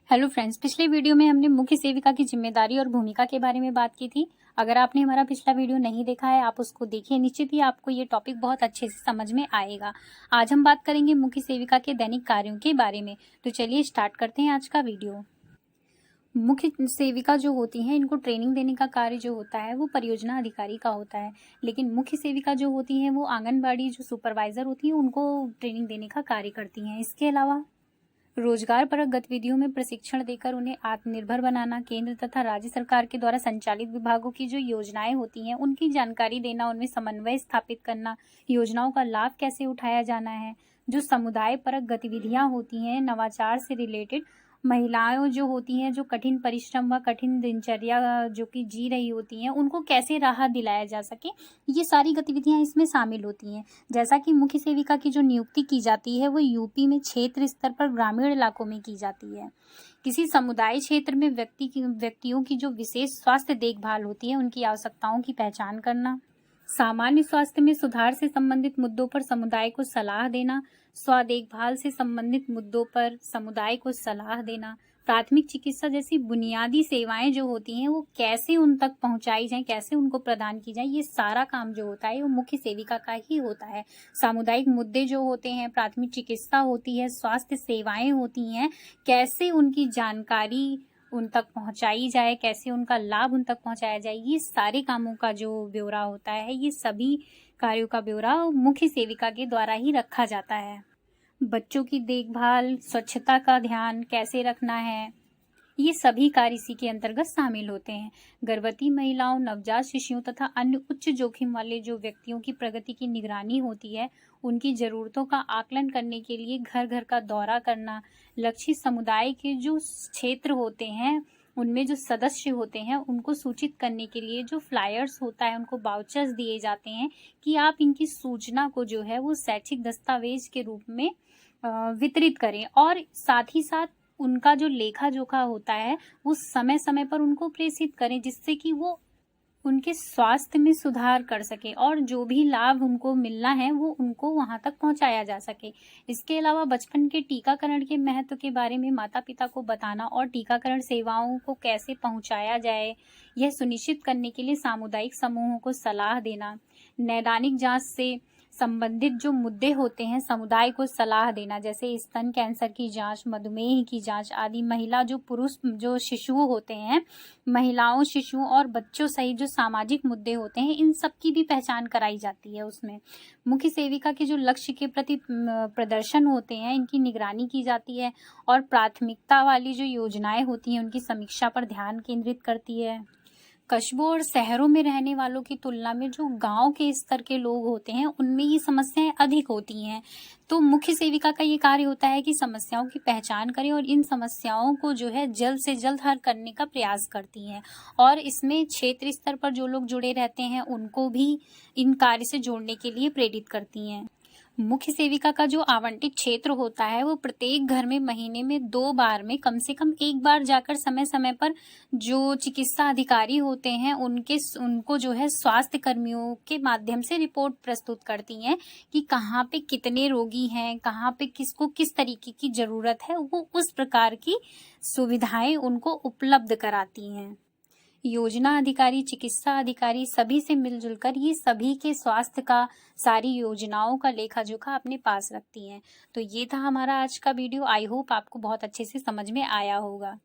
Hello friends, पिछले video में हमने मुख्य सेविका की जिम्मेदारी और भूमिका के बारे में बात की थी। अगर आपने हमारा पिछला वीडियो नहीं देखा है, आप उसको देखिए। निश्चित ही आपको ये टॉपिक बहुत अच्छे से समझ में आएगा। आज हम बात करेंगे मुख्य सेविका के दैनिक कार्यों के बारे में। तो चलिए स्टार्ट करते हैं आज का वीडियो। मुख्य सेविका जो होती हैं, इनको ट्रेनिंग देने का कार्य जो होता है वो परियोजना अधिकारी का होता है। लेकिन मुख्य सेविका जो होती हैं वो आंगनबाड़ी जो सुपरवाइजर होती हैं उनको ट्रेनिंग देने का कार्य करती हैं। इसके अलावा रोजगार परक गतिविधियों में प्रशिक्षण देकर उन्हें आत्मनिर्भर बनाना, केंद्र तथा राज्य सरकार के द्वारा संचालित विभागों की जो योजनाएं होती हैं उनकी जानकारी देना, उनमें समन्वय स्थापित करना, योजनाओं का लाभ कैसे उठाया जाना है। जो समुदाय परक गतिविधियां होती हैं नवाचार से रिलेटेड, महिलाएं जो होती हैं जो कठिन परिश्रम व कठिन दिनचर्या जो कि जी रही होती हैं उनको कैसे राहत दिलाया जा सके, ये सारी गतिविधियां इसमें शामिल होती हैं। जैसा कि मुख्य सेविका की जो नियुक्ति की जाती है वो यूपी में क्षेत्र स्तर पर ग्रामीण इलाकों में की जाती है। किसी समुदाय क्षेत्र में व्यक्तियों की जो विशेष स्वास्थ्य देखभाल होती है उनकी आवश्यकताओं की पहचान करना, सामान्य स्वास्थ्य में सुधार से संबंधित मुद्दों पर समुदाय को सलाह देना, स्व देखभाल से संबंधित मुद्दों पर समुदाय को सलाह देना, प्राथमिक चिकित्सा जैसी बुनियादी सेवाएं जो होती हैं वो कैसे उन तक पहुंचाई जाएं, कैसे उनको प्रदान की जाए, ये सारा काम जो होता है वो मुख्य सेविका का ही होता है। सामुदायिक मुद्दे जो होते हैं, प्राथमिक चिकित्सा होती है, स्वास्थ्य सेवाएं होती हैं, कैसे उनकी जानकारी उन तक पहुंचाई जाए, कैसे उनका लाभ उन तक पहुंचाया जाए, ये सारे कामों का जो ब्यौरा होता है, ये सभी कार्यों का ब्यौरा मुख्य सेविका के द्वारा ही रखा जाता है। बच्चों की देखभाल, स्वच्छता का ध्यान कैसे रखना है, ये सभी कार्य इसी के अंतर्गत शामिल होते हैं। गर्भवती महिलाओं, नवजात शिशुओं तथा अन्य उच्च जोखिम वाले जो व्यक्तियों की प्रगति की निगरानी होती है, उनकी जरूरतों का आकलन करने के लिए घर घर का दौरा करना, लक्षित समुदाय के जो क्षेत्र होते हैं उनमें जो सदस्य होते हैं उनको सूचित करने के लिए जो फ्लायर्स होता है, उनको बाउचर्स दिए जाते हैं कि आप इनकी सूचना को जो है वो शैक्षिक दस्तावेज के रूप में वितरित करें। और साथ ही साथ उनका जो लेखा जोखा होता है वो समय समय पर उनको प्रेषित करें, जिससे कि वो उनके स्वास्थ्य में सुधार कर सके और जो भी लाभ उनको मिलना है वो उनको वहां तक पहुंचाया जा सके। इसके अलावा बचपन के टीकाकरण के महत्व के बारे में माता पिता को बताना और टीकाकरण सेवाओं को कैसे पहुंचाया जाए, यह सुनिश्चित करने के लिए सामुदायिक समूहों को सलाह देना, नैदानिक जांच से संबंधित जो मुद्दे होते हैं समुदाय को सलाह देना, जैसे स्तन कैंसर की जांच, मधुमेह की जांच आदि। महिला जो पुरुष जो शिशु होते हैं, महिलाओं, शिशुओं और बच्चों सहित जो सामाजिक मुद्दे होते हैं, इन सब की भी पहचान कराई जाती है उसमें। मुख्य सेविका के जो लक्ष्य के प्रति प्रदर्शन होते हैं, इनकी निगरानी की जाती है और प्राथमिकता वाली जो योजनाएं होती हैं उनकी समीक्षा पर ध्यान केंद्रित करती है। कस्बों और शहरों में रहने वालों की तुलना में जो गांव के स्तर के लोग होते हैं उनमें ये समस्याएं अधिक होती हैं। तो मुख्य सेविका का ये कार्य होता है कि समस्याओं की पहचान करें और इन समस्याओं को जो है जल्द से जल्द हल करने का प्रयास करती हैं। और इसमें क्षेत्र स्तर पर जो लोग जुड़े रहते हैं उनको भी इन कार्य से जोड़ने के लिए प्रेरित करती हैं। मुख्य सेविका का जो आवंटित क्षेत्र होता है वो प्रत्येक घर में महीने में 2 बार में कम से कम 1 बार जाकर समय समय पर जो चिकित्सा अधिकारी होते हैं उनको जो है स्वास्थ्य कर्मियों के माध्यम से रिपोर्ट प्रस्तुत करती हैं कि कहाँ पे कितने रोगी हैं, कहाँ पे किसको किस तरीके की जरूरत है, वो उस प्रकार की सुविधाएं उनको उपलब्ध कराती हैं। योजना अधिकारी, चिकित्सा अधिकारी सभी से मिलजुल कर ये सभी के स्वास्थ्य का, सारी योजनाओं का लेखा जोखा अपने पास रखती हैं। तो ये था हमारा आज का वीडियो। आई होप आपको बहुत अच्छे से समझ में आया होगा।